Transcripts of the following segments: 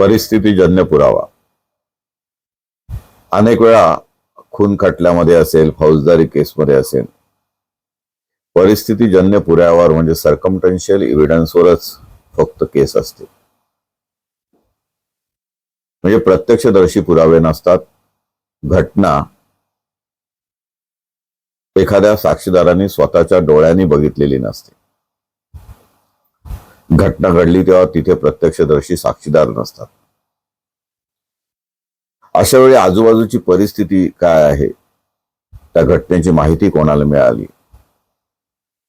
परिस्थितीजन्य पुरावा अनेक वेळा खून खटल्यामध्ये असेल, फौजदारी केसमध्ये असेल, परिस्थितीजन्य पुराव्यावर म्हणजे सर्कमस्टन्शियल एव्हिडन्सवरच फक्त केस असते. म्हणजे प्रत्यक्षदर्शी पुरावे नसतात. घटना एखाद्या साक्षीदारांनी स्वतःच्या डोळ्यांनी बघितलेली नसते. घटना घडली तेव्हा तिथे प्रत्यक्षदर्शी साक्षीदार नसतात. अशा वेळी आजूबाजूची परिस्थिती काय आहे, त्या घटनेची माहिती कोणाला मिळाली,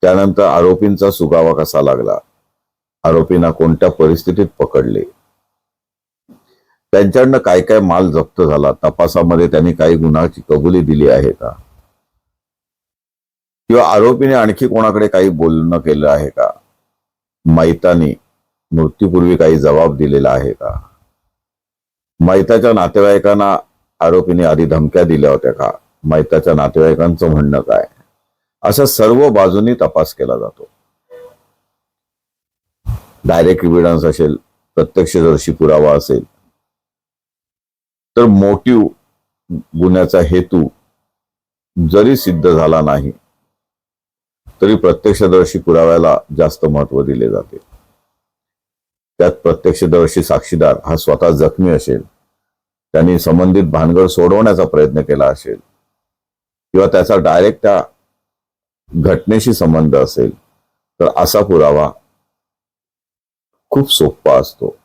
त्यानंतर आरोपींचा सुगावा कसा लागला, आरोपींना कोणत्या परिस्थितीत पकडले, त्यांच्याकडनं काय काय माल जप्त झाला, तपासामध्ये त्यांनी काही गुन्ह्याची कबुली दिली आहे का, किंवा आरोपीने आणखी कोणाकडे काही बोलणं केलं आहे का, मैतानी मृत्यूपूर्वी काही जबाब दिलेला आहे का, मैताच्या नातेवाईकांना आरोपीने आधी धमक्या दिल्या होत्या का, मैताच्या नातेवाईकांचं म्हणणं काय, अशा सर्व बाजूंनी तपास केला जातो. डायरेक्ट एव्हिडन्स असेल, प्रत्यक्षदर्शी पुरावा असेल, तर मोटिव्ह गुन्ह्याचा हेतू जरी सिद्ध झाला नाही तरी प्रत्यक्षदर्शी पुराव्याला जास्त महत्व दिले जाते. त्यात प्रत्यक्षदर्शी साक्षीदार हा स्वतः जखमी असेल, त्यांनी संबंधित भानगड सोडवण्याचा प्रयत्न केला असेल, किंवा त्याचा डायरेक्ट त्या घटनेशी संबंध असेल, तर असा पुरावा खूप सोपा असतो,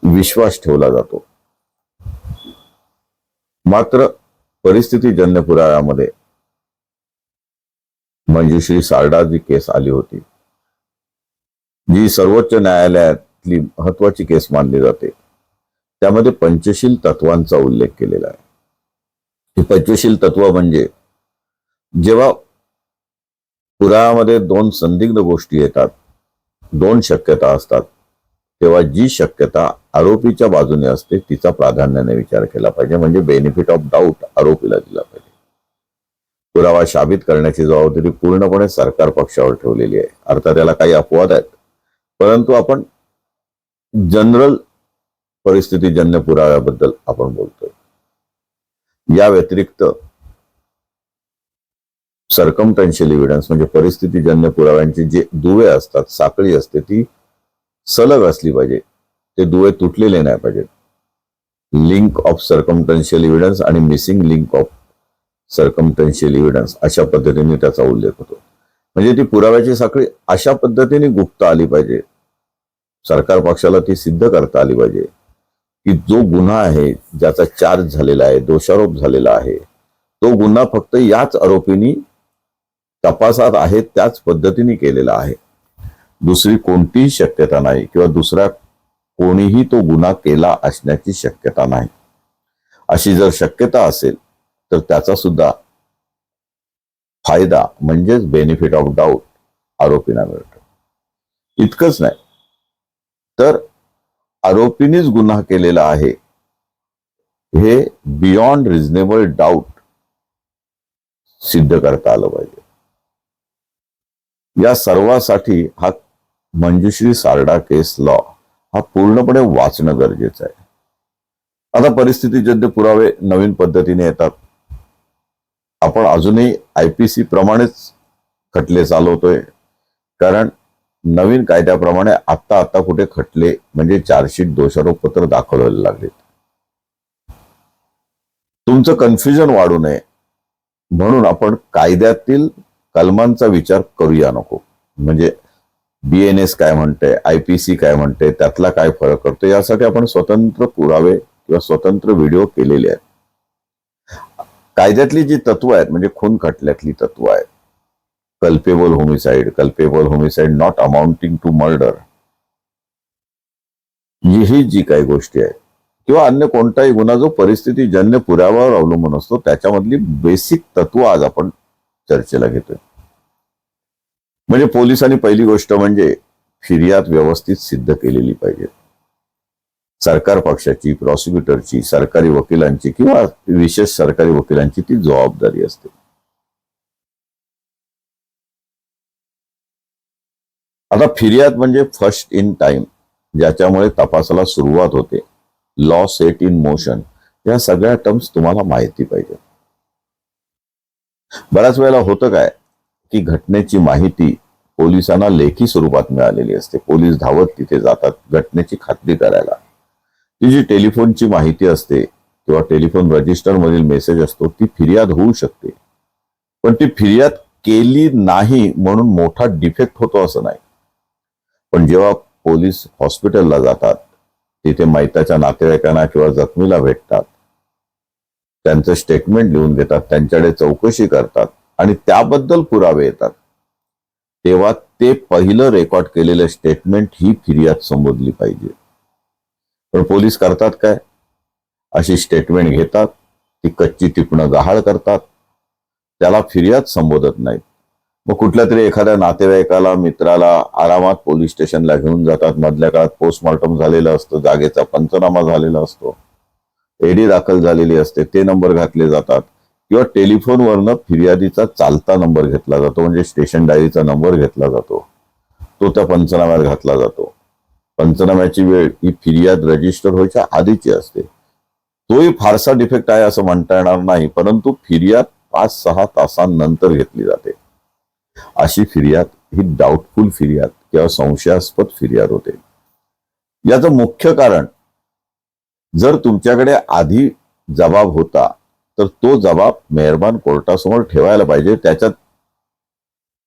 विश्वास ठेवला जातो. मात्र परिस्थितीजन्य पुराव्यामध्ये मंजुश्री सारडा जी केस आली होती, जी सर्वोच्च न्यायालयातली महत्वाची केस मानली जाते, त्यामध्ये पंचशील तत्वांचा उल्लेख केलेला आहे. ही पंचशील तत्व म्हणजे जेव्हा पुराव्यामध्ये दोन संदिग्ध गोष्टी येतात, दोन शक्यता असतात, तेव्हा जी शक्यता आरोपीच्या बाजूने असते तिचा प्राधान्याने विचार केला पाहिजे. म्हणजे बेनिफिट ऑफ डाऊट आरोपीला दिला पाहिजे. पुरावा साबित करण्याची जबाबदारी पूर्णपणे सरकार पक्षावर ठेवलेली आहे. अर्थात त्याला काही अपवाद आहेत, परंतु आपण जनरल परिस्थितीजन्य पुराव्याबद्दल आपण बोलतोय. या व्यतिरिक्त सर्कमस्टन्शियल एव्हिडन्स म्हणजे परिस्थितीजन्य पुराव्यांचे जे दुवे असतात, साखळी असते, ती सलग असली पाहिजे. ते दुवे तुटलेले नाही पाहिजेत. लिंक ऑफ सर्कमस्टन्शियल एव्हिडन्स आणि मिसिंग लिंक ऑफ सर्कमस्टन्शियल एव्हिडन्स अशा पद्धतीने त्याचा उल्लेख होतो. म्हणजे ती पुराव्याची साखळी अशा पद्धतीने गुप्त आली पाहिजे, सरकार पक्षाला ती सिद्ध करता आली पाहिजे की जो गुन्हा आहे, ज्याचा चार्ज झालेला आहे, दोषारोप झालेला आहे, तो गुन्हा फक्त याच आरोपींनी तपासात आहे त्याच पद्धतीने केलेला आहे. दुसरी कोणतीही शक्यता नाही, किंवा दुसरा कोणीही तो गुन्हा केला असण्याची शक्यता नाही. अशी जर शक्यता असेल तर त्याचा सुद्धा फायदा म्हणजेच बेनिफिट ऑफ डाऊट आरोपींना मिळतो. इतकंच नाही तर आरोपींनीच गुन्हा केलेला आहे हे बियॉन्ड रिझनेबल डाऊट सिद्ध करता आलं पाहिजे. या सर्वासाठी हा मंजुश्री सारडा केस लॉ हा पूर्णपणे वाचणं गरजेचं आहे. आता परिस्थितीजन्य पुरावे नवीन पद्धतीने येतात. आपण अजूनही IPC प्रमाणेच खटले चालवतोय, कारण नवीन कायद्याप्रमाणे आता कुठे खटले म्हणजे चार्जशीट, दोषारोप पत्र दाखवायला लागलेत. तुमचं कन्फ्युजन वाढू नये म्हणून आपण कायद्यातील कलमांचा विचार करूया नको. म्हणजे BNS काय म्हणते, IPC काय म्हणते, त्यातला काय फरक करतो, यासाठी आपण स्वतंत्र पुरावे किंवा स्वतंत्र व्हिडिओ केलेले आहेत. कायद्यातली जी तत्व आहेत म्हणजे खून खटल्यातली तत्व आहेत, culpable homicide not amounting to murder, ही जी काही गोष्टी आहेत, किंवा अन्य कोणताही गुन्हा जो परिस्थितीजन्य पुराव्यावर अवलंबून असतो, त्याच्यामधली बेसिक तत्व आज आपण चर्चेला घेतोय. म्हणजे पोलिसांनी पहिली गोष्ट म्हणजे फिर्याद व्यवस्थित सिद्ध केलेली पाहिजे. सरकार पक्षाची, प्रॉसिक्युटरची, सरकारी वकिलांची किंवा विशेष सरकारी वकिलांची ती जबाबदारी असते. आता फिर्याद म्हणजे फर्स्ट इन टाइम, ज्याच्यामुळे तपासाला सुरुवात होते, लॉ सेट इन मोशन, या सगळ्या टर्म्स तुम्हाला माहिती पाहिजे. बऱ्याच वेळेला होतं काय की घटनेची माहिती पोलिसांना लेखी स्वरूपात मिळालेली असते. पोलीस धावत तिथे जातात घटनेची खात्री करायला. ती जी टेलिफोनची माहिती असते किंवा टेलिफोन रजिस्टर मधील मेसेज असतो, ती फिर्याद होऊ शकते, पण ती फिर्याद केली नाही म्हणून मोठा डिफेक्ट होतो असं नाही. पण जेव्हा पोलीस हॉस्पिटलला जातात, तिथे मयताच्या नातेवाईकांना किंवा जखमीला भेटतात, त्यांचं स्टेटमेंट लिहून घेतात, त्यांच्याकडे चौकशी करतात आणि त्याबद्दल पुरावे येतात, तेव्हा ते पहिलं रेकॉर्ड केलेलं स्टेटमेंट ही फिर्याद संबोधली पाहिजे. पण पोलीस करतात काय, अशी स्टेटमेंट घेतात, ती कच्ची टिपणं गहाळ करतात, त्याला फिर्याद संबोधत नाहीत. मग कुठल्या तरी एखाद्या नातेवाईकाला, मित्राला आरामात पोलीस स्टेशनला घेऊन जातात. मधल्या काळात पोस्टमॉर्टम झालेलं असतं, जागेचा पंचनामा झालेला असतो, एडी दाखल झालेली असते, ते नंबर घातले जातात, किंवा टेलिफोनवरनं फिर्यादीचा चालता नंबर घेतला जातो, म्हणजे स्टेशन डायरीचा नंबर घेतला जातो, तो त्या पंचनाम्यात घातला जातो. पंचनाम्याची वेळ ही फिर्याद रजिस्टर व्हायच्या आधीची असते. तोही फारसा डिफेक्ट आहे असं म्हणता येणार नाही, परंतु फिर्याद 5-6 तासांनंतर घेतली जाते. अशी फिर्याद ही डाऊटफुल फिर्याद किंवा संशयास्पद फिर्याद होते. याचं मुख्य कारण, जर तुमच्याकडे आधी जबाब होता तर तो जबाब मेहरबान कोर्टासमोर ठेवायला पाहिजे. त्याच्यात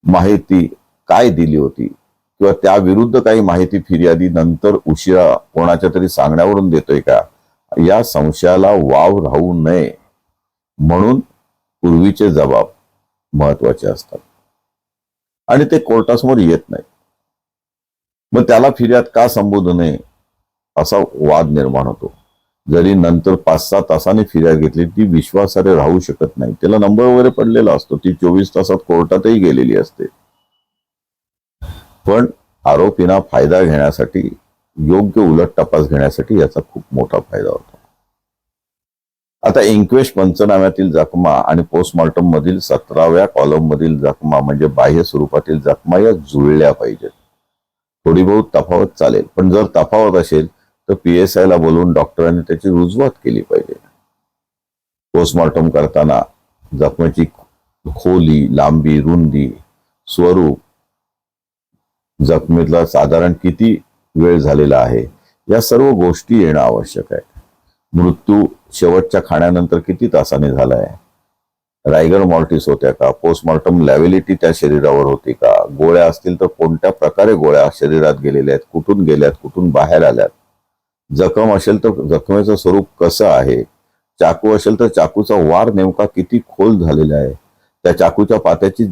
माहिती काय दिली होती किंवा त्या विरुद्ध काही माहिती फिर्यादी नंतर उशिरा कोणाच्या तरी सांगण्यावरून देतोय का, या संशयाला वाव राहू नये म्हणून पूर्वीचे जबाब महत्वाचे असतात आणि ते कोर्टासमोर येत नाही. मग त्याला फिर्याद का संबोधू नये असा वाद निर्माण होतो. जरी नंतर 5-6 तासांनी फिर्याद घेतली, ती विश्वासार्ह राहू शकत नाही. त्याला नंबर वगैरे पडलेला असतो, ती 24 तासात कोर्टातही गेलेली असते. पण आरोपींना फायदा घेण्यासाठी, योग्य उलट तपास घेण्यासाठी याचा खूप मोठा फायदा होतो. आता इन्क्वेस्ट पंचनाम्यातील जखमा आणि पोस्टमॉर्टम मधील 17व्या कॉलम मधील जखमा म्हणजे बाह्य स्वरूपातील जखमा या जुळल्या पाहिजेत. थोडी बहुत तफावत चालेल, पण जर तफावत असेल तर PSI ला बोलवून डॉक्टरांनी त्याची रुजवात केली पाहिजे. पोस्टमॉर्टम करताना जखमेची खोली, लांबी, रुंदी, स्वरूप, जखमेतला साधारण किती वेळ झालेला आहे, या सर्व गोष्टी येणं आवश्यक आहे. मृत्यू शेवटच्या खाण्यानंतर किती तासाने झालाय, रायगर मॉर्टिस होत्या का, पोस्टमॉर्टम लॅव्हिलिटी त्या शरीरावर होती का, गोळ्या असतील तर कोणत्या प्रकारे गोळ्या शरीरात गेलेल्या आहेत, कुठून गेल्यात, कुठून बाहेर आल्यात, जखम असेल तर जखमेचं स्वरूप कसं आहे, चाकू असेल तर चाकूचा वार नेमका किती खोल झालेला आहे, त्या चाकूच्या पात्याची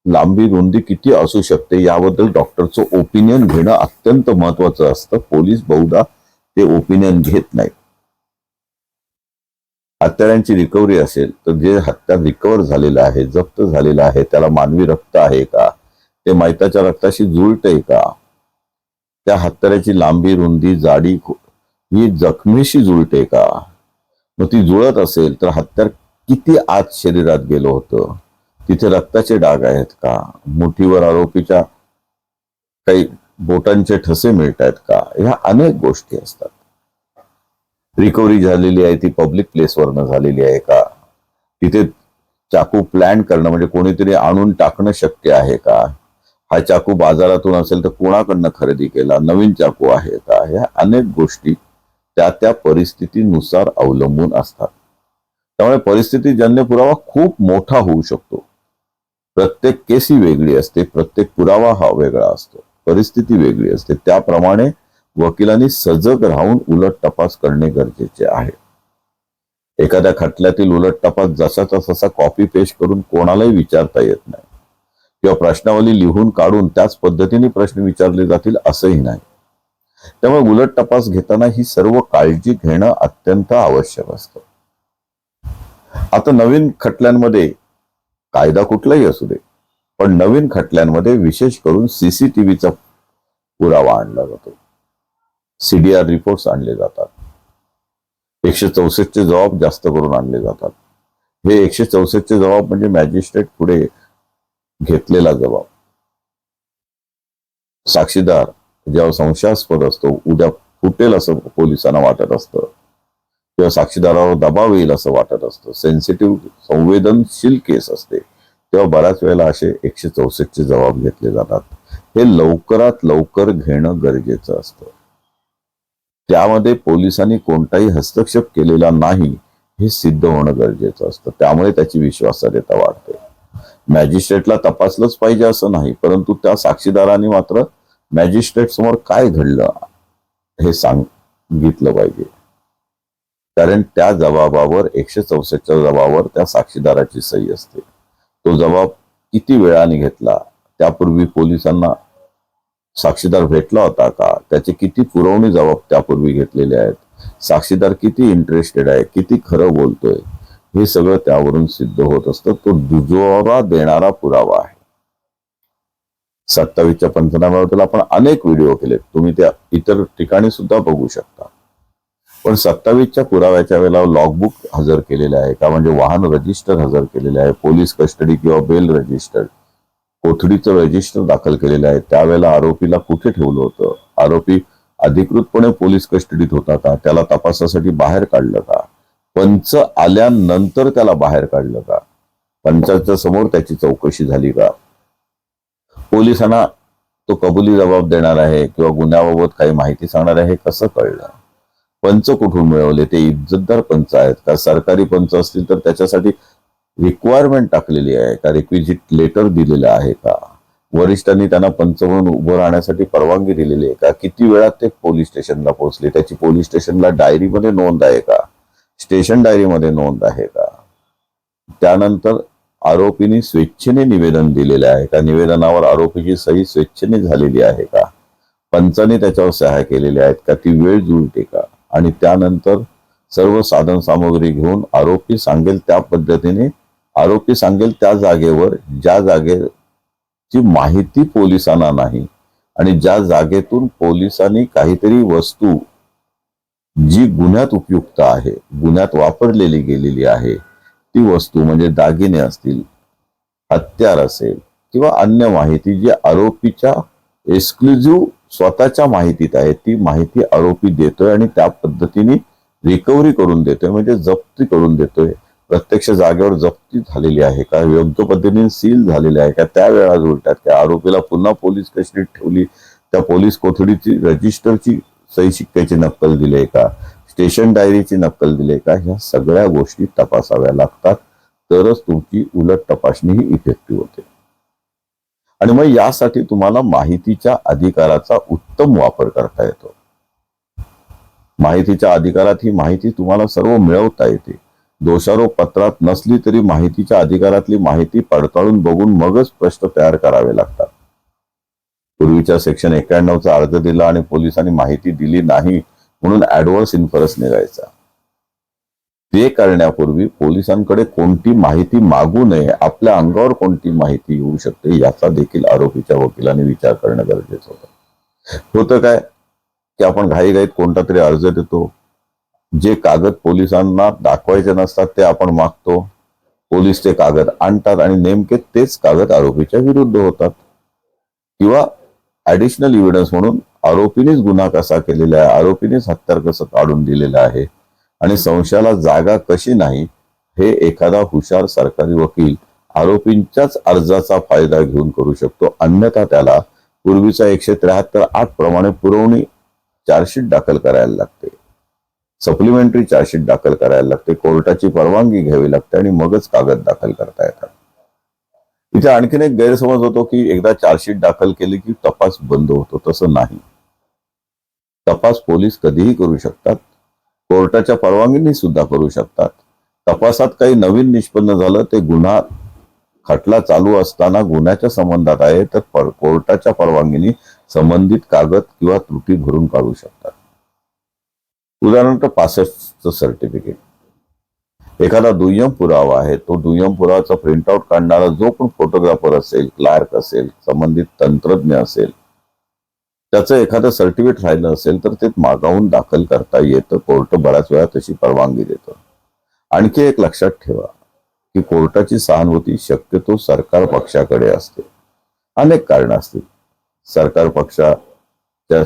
लांबी रुंदी किती असू शकते, याबद्दल डॉक्टरचं ओपिनियन घेणं अत्यंत महत्वाचं असतं. पोलीस बहुधा ते ओपिनियन घेत नाहीत. हत्यारांची रिकव्हरी असेल तर जे हत्यार रिकव्हर झालेलं आहे, जप्त झालेलं आहे, त्याला मानवी रक्त आहे का, ते मयताच्या रक्ताशी जुळतंय का, त्या हत्याराची लांबी, रुंदी, जाडी ही जखमेशी जुळते का, मग ती जुळत असेल तर हत्यार किती आत शरीरात गेलं होतं, तिथे रक्ताचे डाग आहेत का, मुठीवर आरोपीच्या काही बोटांचे ठसे मिळत आहेत का, ह्या अनेक गोष्टी असतात. रिकव्हरी झालेली आहे ती पब्लिक प्लेसवरनं झालेली आहे का, तिथे चाकू प्लॅन करणं म्हणजे कोणीतरी आणून टाकणं शक्य आहे का, हा चाकू बाजारातून असेल तर कोणाकडनं खरेदी केला, नवीन चाकू आहे का, ह्या अनेक गोष्टी त्या परिस्थितीनुसार अवलंबून असतात. त्यामुळे परिस्थितीजन्य पुरावा खूप मोठा होऊ शकतो. प्रत्येक केस ही वेगळी असते, प्रत्येक पुरावा हा वेगळा असतो, परिस्थिती वेगळी असते. त्याप्रमाणे वकिलांनी सजग राहून उलट तपास करणे गरजेचे आहे. एखाद्या खटल्यातील उलट तपास जसाचा तसा कॉपी पेस्ट करून कोणालाही विचारता येत नाही, किंवा प्रश्नावली लिहून काढून त्याच पद्धतीने प्रश्न विचारले जातील असंही नाही. त्यामुळे उलट तपास घेताना ही सर्व काळजी घेणं अत्यंत आवश्यक असतं. आता नवीन खटल्यांमध्ये कायदा कुठलाही असू दे, पण नवीन खटल्यांमध्ये विशेष करून CCTVचा पुरावा आणला जातो, CDR रिपोर्ट्स आणले जातात, 164 चे जबाब जास्त करून आणले जातात. हे 164 चे जबाब म्हणजे मॅजिस्ट्रेट पुढे घेतलेला जबाब, साक्षीदार जेव्हा संशयास्पद असतो, उद्या फुटेल असं पोलिसांना वाटत असतं किंवा साक्षीदारावर दबाव येईल असं वाटत असतं, सेन्सिटिव्ह संवेदनशील केस असते, तेव्हा बऱ्याच वेळेला असे 164 जबाब घेतले जातात. हे लवकरात लवकर घेणं गरजेचं असतं. त्यामध्ये पोलिसांनी कोणताही हस्तक्षेप केलेला नाही हे सिद्ध होणं गरजेचं असतं. त्यामुळे त्याची विश्वासार्हता वाढते. मॅजिस्ट्रेटला तपासलंच पाहिजे असं नाही, परंतु त्या साक्षीदारांनी मात्र मॅजिस्ट्रेट समोर काय घडलं हे सांगितलं पाहिजे. कारण त्या जबाबावर 164 जबाबावर त्या साक्षीदाराची सही असते. तो जबाब किती वेळाने घेतला, त्यापूर्वी पोलिसांना साक्षीदार भेटला होता का, त्याचे किती पुरवणी जबाब त्यापूर्वी घेतलेले आहेत, साक्षीदार किती इंटरेस्टेड आहे, किती खरं बोलतोय, हे सगळं त्यावरून सिद्ध होत असतं. तो दुजोरा देणारा पुरावा आहे. 27च्या पंचनाम्याबद्दल आपण अनेक व्हिडिओ केलेत, तुम्ही त्या इतर ठिकाणी सुद्धा बघू शकता. पण 27च्या पुराव्याच्या वेळेला लॉगबुक हजर केलेले आहे का, म्हणजे वाहन रजिस्टर हजर केलेले आहे, पोलीस कस्टडी किंवा बेल रजिस्टर, कोठडीचं रजिस्टर दाखल केलेलं आहे, त्यावेळेला आरोपीला कुठे ठेवलं होतं, आरोपी अधिकृतपणे पोलीस कस्टडीत होता का, त्याला तपासासाठी बाहेर काढलं का, पंच आल्यानंतर त्याला बाहेर काढलं का, पंचाच्या समोर त्याची चौकशी झाली का, पोलिसांना तो कबुली जबाब देणार आहे किंवा गुन्ह्याबाबत काही माहिती सांगणार आहे हे कसं कळलं, पंच कुठून मिळवले, ते इज्जतदार पंच आहेत का, सरकारी पंच असतील तर त्याच्यासाठी रिक्वायरमेंट टाकलेली आहे का, रिक्विजिट लेटर दिलेलं आहे का, वरिष्ठांनी त्यांना पंच म्हणून उभं राहण्यासाठी परवानगी दिलेली आहे का, किती वेळात ते पोलीस स्टेशनला पोहोचले, त्याची पोलीस स्टेशनला डायरीमध्ये नोंद आहे का, स्टेशन डायरीमध्ये नोंद आहे का, त्यानंतर आरोपींनी स्वेच्छेने निवेदन दिलेले आहे का, निवेदनावर आरोपीची सही स्वेच्छेने झालेली आहे का, पंचाने त्याच्यावर सह्या केलेल्या आहेत का, ती वेळ जुळते का, आणि त्यानंतर सर्व साधन सामग्री घेऊन आरोपी सांगेल त्या पद्धतीने, आरोपी सांगेल त्या जागेवर, ज्या जागेची माहिती पोलिसांना नाही आणि ज्या जागेतून पोलिसांनी काहीतरी वस्तू जी गुन्ह्यात उपयुक्त आहे, गुन्ह्यात वापरलेली गेलेली आहे, ती वस्तू म्हणजे दागिने असतील, हत्यार असेल किंवा अन्य माहिती जी आरोपीच्या एक्सक्लुझिव्ह स्वतःच्या माहितीत आहे, ती माहिती आरोपी देतोय आणि त्या पद्धतीने रिकव्हरी करून देतोय, म्हणजे जप्ती करून देतोय. प्रत्यक्ष जागेवर जप्ती झालेली आहे का, योग्य पद्धतीने सील झालेली आहे का, त्यावेळा उलट्यात त्या आरोपीला पुन्हा पोलीस कस्टडीत ठेवली, त्या पोलीस कोठडीची रजिस्टरची सही शिक्क्याची नक्कल दिली आहे का, स्टेशन डायरीची नक्कल दिली आहे का, ह्या सगळ्या गोष्टी तपासाव्या लागतात. तरच तुमची उलट तपासणी ही इफेक्टिव्ह होते. आणि मग यासाठी तुम्हाला माहितीच्या अधिकाराचा उत्तम वापर करता येतो. माहितीच्या अधिकारात ही माहिती तुम्हाला सर्व मिळवता येते. दोषारोप पत्रात नसली तरी माहितीच्या अधिकारातली माहिती पडताळून बघून मगच प्रश्न तयार करावे लागतात. पूर्वीच्या सेक्शन 91चा अर्ज दिला आणि पोलिसांनी माहिती दिली नाही म्हणून ऍडव्हर्स इन्फरन्स निघायचा. ते करण्यापूर्वी पोलिसांकडे कोणती माहिती मागू नये, आपल्या अंगावर कोणती माहिती येऊ शकते याचा देखील आरोपीच्या वकिलांनी विचार करणं गरजेचं होतं. होतं काय की आपण घाईघाईत कोणता तरी अर्ज देतो, जे कागद पोलिसांना दाखवायचे नसतात ते आपण मागतो, पोलीस ते कागद आणतात आणि नेमके तेच कागद आरोपीच्या विरुद्ध होतात. किंवा ऍडिशनल एव्हिडन्स म्हणून आरोपीनेच गुन्हा कसा केलेला आहे, आरोपीनेच हत्यार कसं काढून दिलेलं आहे आणि संशयाला जागा कशी नाही हे एखादा हुशार सरकारी वकील आरोपींच्याच अर्जाचा फायदा घेऊन करू शकतो. अन्यथा त्याला पूर्वीचा 173(8) प्रमाणे पुरवणी चार्जशीट दाखल करायला लागते, सप्लिमेंटरी चार्जशीट दाखल करायला लागते, कोर्टाची परवानगी घ्यावी लागते आणि मगच कागद दाखल करता येतात. इथे आणखीन एक गैरसमज होतो की एकदा चार्जशीट दाखल केली की तपास बंद होतो. तसं नाही. तपास पोलीस कधीही करू शकतात, कोर्टाच्या परवानगीने सुद्धा करू शकतात. तपासात काही नवीन निष्पन्न झालं, ते गुन्हा खटला चालू असताना गुन्ह्याच्या संबंधात आहे तर कोर्टाच्या परवानगीने संबंधित कागद किंवा त्रुटी भरून काढू शकतात. उदाहरणार्थ 65चं सर्टिफिकेट, एखादा दुय्यम पुरावा आहे, तो दुय्यम पुरावाचा प्रिंटआउट काढणारा जो पण फोटोग्राफर असेल, क्लार्क असेल, संबंधित तंत्रज्ञ असेल, त्याचं एखादं सर्टिफिकेट राहिलं असेल तर ते मागावून दाखल करता येतं. कोर्ट बऱ्याच वेळा तशी परवानगी देतं. आणखी एक लक्षात ठेवा की कोर्टाची सहानुभूती शक्यतो सरकार पक्षाकडे असते. अनेक कारण असतील. सरकार पक्ष त्या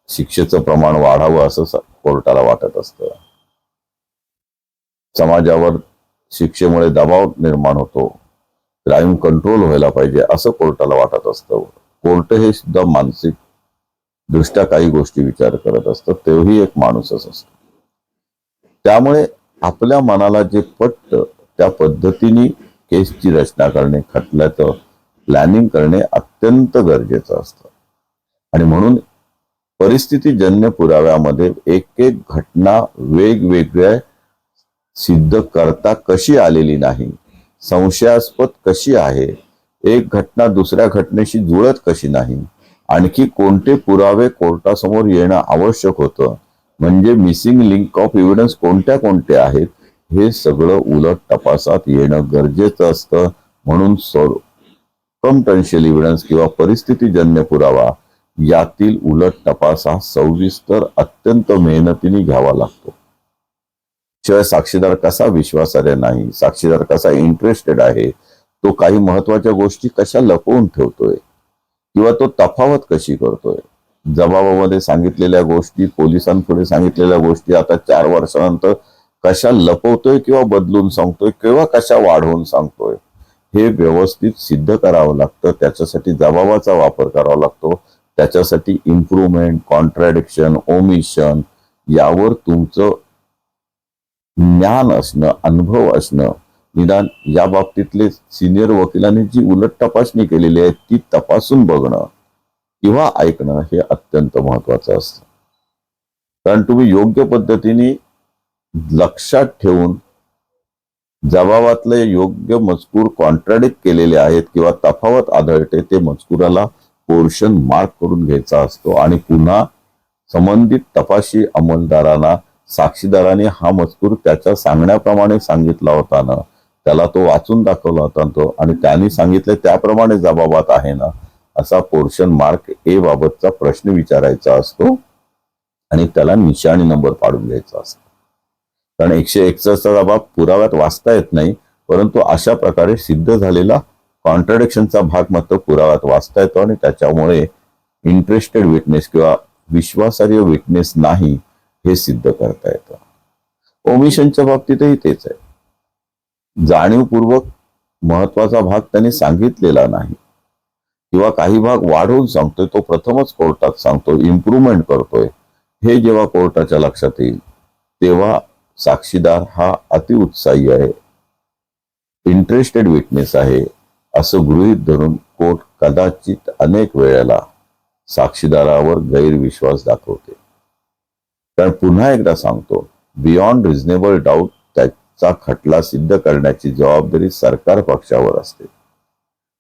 शिक्षेचं प्रमाण वाढावं असं कोर्टाला वाटत असतं. समाजावर शिक्षेमुळे दबाव निर्माण होतो, क्राईम कंट्रोल व्हायला पाहिजे असं कोर्टाला वाटत असतं. कोर्ट हे सुद्धा मानसिक दृष्ट्या काही गोष्टी विचार करत असतं, तेही एक माणूसच असतो. त्यामुळे आपल्या मनाला जे पटतं त्या पद्धतीने केसची रचना करणे, खटल्याचं प्लॅनिंग करणे अत्यंत गरजेचं असतं. आणि म्हणून परिस्थितीजन्य पुराव्यामध्ये एक एक घटना वेगवेगळ्या सिद्ध करता कशी आलेली नाही, संशयास्पद कशी आहे, एक घटना दुसऱ्या घटनेशी जुळत कशी नाही, आणखी कोणते पुरावे कोर्टासमोर येणं आवश्यक होतं, म्हणजे मिसिंग लिंक ऑफ एव्हिडन्स कोणत्या कोणत्या आहेत, हे सगळं उलट तपासात येणं गरजेचं असतं. म्हणून सर्कमस्टन्शियल एव्हिडन्स किंवा परिस्थितीजन्य पुरावा यातील उलट तपास हा सविस्तर अत्यंत मेहनतीने घ्यावा लागतो. शिवाय साक्षीदार कसा विश्वासार्ह नाही, साक्षीदार कसा इंटरेस्टेड आहे, तो काही महत्वाच्या गोष्टी कशा लपवून ठेवतोय किंवा तो तफावत कशी करतोय, जबाबामध्ये सांगितलेल्या गोष्टी, पोलिसांपुढे सांगितलेल्या गोष्टी आता 4 वर्षानंतर कशा लपवतोय किंवा बदलून सांगतोय किंवा कशा वाढवून सांगतोय, हे व्यवस्थित सिद्ध करावं लागतं. त्याच्यासाठी जबाबाचा वापर करावा लागतो. त्याच्यासाठी इम्प्रूव्हमेंट, कॉन्ट्रॅडिक्शन, ओमिशन यावर तुमचं ज्ञान असणं, अनुभव असणं, निदान या बाबतीतले सिनियर वकिलांनी जी उलट तपासणी केलेली आहे ती तपासून बघणं किंवा ऐकणं हे अत्यंत महत्वाचं असतं. कारण तुम्ही योग्य पद्धतीने लक्षात ठेवून जबाबातले योग्य मजकूर कॉन्ट्रॅडिक्ट केलेले आहेत किंवा तफावत आढळते ते मजकुराला पोर्शन मार्क करून घ्यायचा असतो आणि पुन्हा संबंधित तपाशी अंमलदारांना साक्षीदाराने हा मजकूर त्याच्या सांगण्याप्रमाणे सांगितला होता ना, त्याला तो वाचून दाखवला होता तो आणि त्यांनी सांगितले त्याप्रमाणे जबाबात आहे ना, असा पोर्शन मार्क ए बाबतचा प्रश्न विचारायचा असतो आणि त्याला निशाणी नंबर पाडून घ्यायचा असतो. कारण 101 चा जबाब पुराव्यात वाचता येत नाही, परंतु अशा प्रकारे सिद्ध झालेला कॉन्ट्रडिक्शनचा भाग मात्र पुराव्यात वाचता येतो आणि त्याच्यामुळे इंटरेस्टेड विटनेस किंवा विश्वासार्ह विटनेस नाही हे सिद्ध करता येतं. ओमिशनच्या बाबतीतही तेच आहे. जाणीवपूर्वक महत्वाचा भाग त्यांनी सांगितलेला नाही किंवा काही भाग वाढवून सांगतोय, तो प्रथमच कोर्टात सांगतो, इम्प्रूव्हमेंट करतोय, हे जेव्हा कोर्टाच्या लक्षात येईल तेव्हा साक्षीदार हा अतिउत्साही आहे, इंटरेस्टेड विटनेस आहे असं गृहीत धरून कोर्ट कदाचित अनेक वेळेला साक्षीदारावर गैरविश्वास दाखवते. कारण पुन्हा एकदा सांगतो, बियॉन्ड रिझनेबल डाऊट त्याचा खटला सिद्ध करण्याची जबाबदारी सरकार पक्षावर असते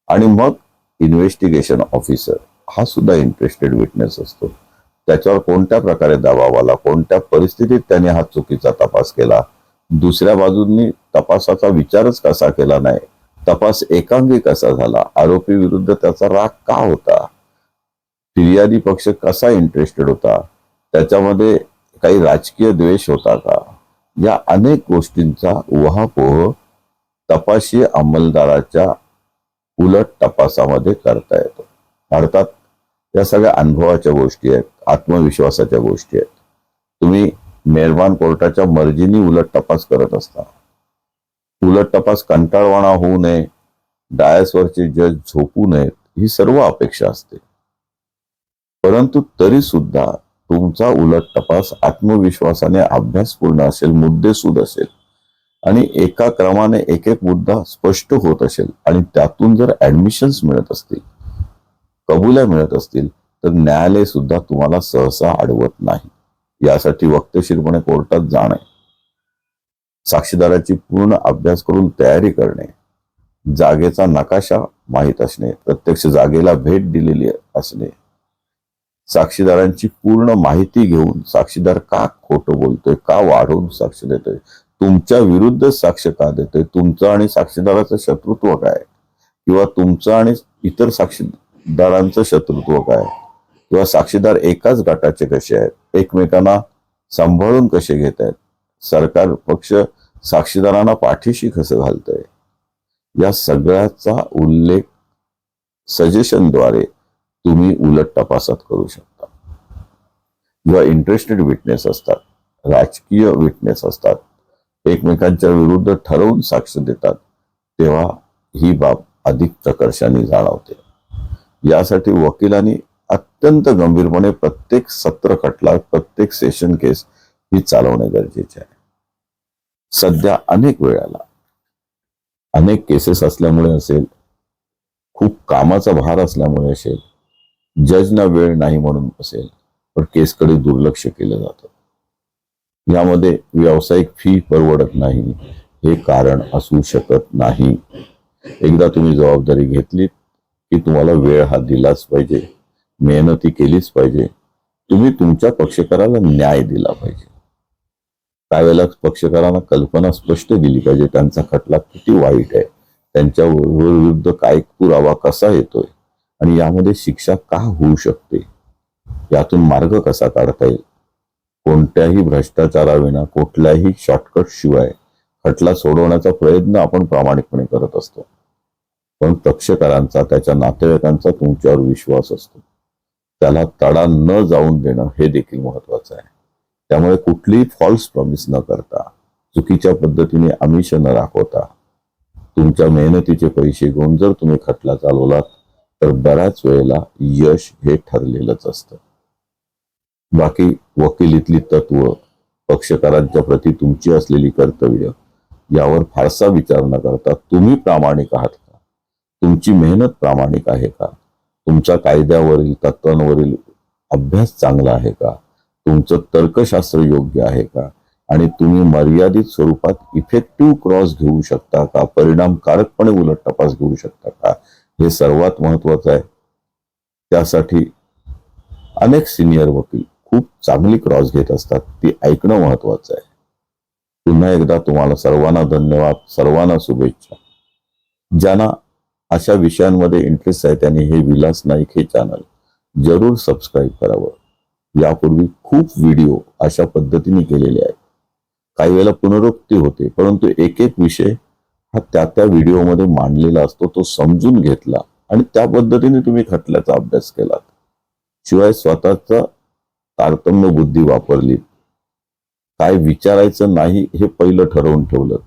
आणि मग इन्व्हेस्टिगेशन ऑफिसर हा सुद्धा इंटरेस्टेड विटनेस असतो. त्याच्यावर कोणत्या प्रकारे दबाव आला, कोणत्या परिस्थितीत त्याने हा चुकीचा तपास केला, दुसऱ्या बाजूंनी तपासाचा विचारच कसा केला नाही, तपास एकांगी कसा झाला, आरोपी विरुद्ध त्याचा राग का होता, फिर्यादी पक्ष कसा इंटरेस्टेड होता, त्याच्यामध्ये काही राजकीय द्वेष होता का, या अनेक गोष्टींचा उहापोह तपाशी अंमलदाराच्या उलट तपासामध्ये करता येतो. अर्थात या सगळ्या अनुभवाच्या गोष्टी आहेत, आत्मविश्वासाच्या गोष्टी आहेत. तुम्ही मेहरबान कोर्टाच्या मर्जीने उलट तपास करत असता. उलट तपास कंटाळवाणा होऊ नये, डायसवरचे जज झोपू नयेत, ही सर्व अपेक्षा असते. परंतु तरी सुद्धा तुमचा उलट तपास आत्मविश्वासाने अभ्यासपूर्ण असेल, मुद्देसूद असेल आणि एका क्रमाने एक एक मुद्दा स्पष्ट होत असेल आणि त्यातून जर ऍडमिशन्स मिळत असतील, कबुल्या मिळत असतील, तर न्यायालय सुद्धा तुम्हाला सहसा अडवत नाही. यासाठी वक्तशीरपणे कोर्टात जाणे, साक्षीदाराची पूर्ण अभ्यास करून तयारी करणे, जागेचा नकाशा माहीत असणे, प्रत्यक्ष जागेला भेट दिलेली असणे, साक्षीदारांची पूर्ण माहिती घेऊन साक्षीदार का खोटं बोलतोय, का वाढवून साक्ष देतोय, तुमच्या विरुद्ध साक्ष का देतोय, तुमचं आणि साक्षीदाराचं शत्रुत्व काय किंवा तुमचं आणि इतर साक्षीदारांचं शत्रुत्व काय किंवा साक्षीदार एकाच गटाचे कसे आहेत, एकमेकांना सांभाळून कसे घेत आहेत, सरकार पक्ष साक्षीदारांना पाठीशी कसं घालतोय, या सगळ्याचा उल्लेख सजेशनद्वारे तुम्ही उलट तपासात करू शकता. जेव्हा इंटरेस्टेड विटनेस असतात, राजकीय विटनेस असतात, एकमेकांच्या विरुद्ध ठरवून साक्ष देतात, तेव्हा ही बाब अधिक प्रकर्षाने जाणवते. यासाठी वकिलांनी अत्यंत गंभीरपणे प्रत्येक सत्र खटला, प्रत्येक सेशन केस ही चालवणे गरजेचे आहे. सध्या अनेक वेळाला अनेक केसेस असल्यामुळे असेल, खूप कामाचा भार असल्यामुळे असेल, जजना वेळ नाही म्हणून असेल, पण केसकडे दुर्लक्ष केलं जातं. यामध्ये व्यावसायिक फी परवडत नाही हे कारण असू शकत नाही. एकदा तुम्ही जबाबदारी घेतलीत की तुम्हाला वेळ हा दिलाच पाहिजे, मेहनती केलीच पाहिजे, तुम्ही तुमच्या पक्षकाराला न्याय दिला पाहिजे. त्यावेळेला पक्षकारांना कल्पना स्पष्ट दिली पाहिजे त्यांचा खटला किती वाईट आहे, त्यांच्या विरुद्ध काय पुरावा कसा येतोय आणि यामध्ये शिक्षा का होऊ शकते, यातून मार्ग कसा काढता येईल. कोणत्याही भ्रष्टाचाराविना, कुठल्याही शॉर्टकट शिवाय खटला सोडवण्याचा प्रयत्न आपण प्रामाणिकपणे करत असतो. पण पक्षकारांचा, त्याच्या नातेवाईकांचा तुमच्यावर विश्वास असतो. त्याला तडा न जाऊन देणं हे देखील महत्वाचं आहे. त्यामुळे कुठलीही फॉल्स प्रॉमिस न करता, चुकीच्या पद्धतीने आमिष न दाखवता, तुमच्या मेहनतीचे पैसे घेऊन जर तुम्ही खटला चालवलात तर बऱ्याच वेळेला यश हे ठरलेलंच असतं. बाकी वकिलीतली तत्व, पक्षकारांच्या प्रती तुमची असलेली कर्तव्य यावर फारसा विचार न करता तुम्ही प्रामाणिक आहात का, तुमची मेहनत प्रामाणिक आहे का, तुमचा कायद्यावरील, तत्वांवरील अभ्यास चांगला आहे का, तुमचं तर्कशास्त्र योग्य आहे का, आणि तुम्ही मर्यादित स्वरूपात इफेक्टिव्ह क्रॉस घेऊ शकता का, परिणामकारकपणे उलट तपास घेऊ शकता का, हे सर्वात महत्वाचं आहे. त्यासाठी अनेक सिनियर वकील खूप चांगली क्रॉस घेत असतात, ती ऐकणं महत्वाचं आहे. पुन्हा एकदा तुम्हाला सर्वांना धन्यवाद, सर्वांना शुभेच्छा. ज्यांना अशा विषयांमध्ये इंटरेस्ट आहे त्यांनी हे विलास नाईक हे चॅनल जरूर सबस्क्राईब करावं. यापूर्वी खूप व्हिडिओ अशा पद्धतीने केलेले आहेत. काही वेळेला पुनरुक्ती होते, परंतु एक एक विषय हा त्या व्हिडिओमध्ये मांडलेला असतो, तो समजून घेतला आणि त्या पद्धतीने तुम्ही खटल्याचा अभ्यास केलात. शिवाय स्वतःचा तारतम्य बुद्धी वापरली, काय विचारायचं नाही हे पहिलं ठरवून ठेवलं,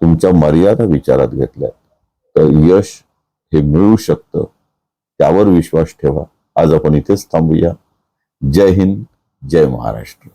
तुमच्या मर्यादा विचारात घेतल्या, तर यश हे मिळू शकतं. त्यावर विश्वास ठेवा. आज आपण इथेच थांबूया. जय हिंद, जय महाराष्ट्र.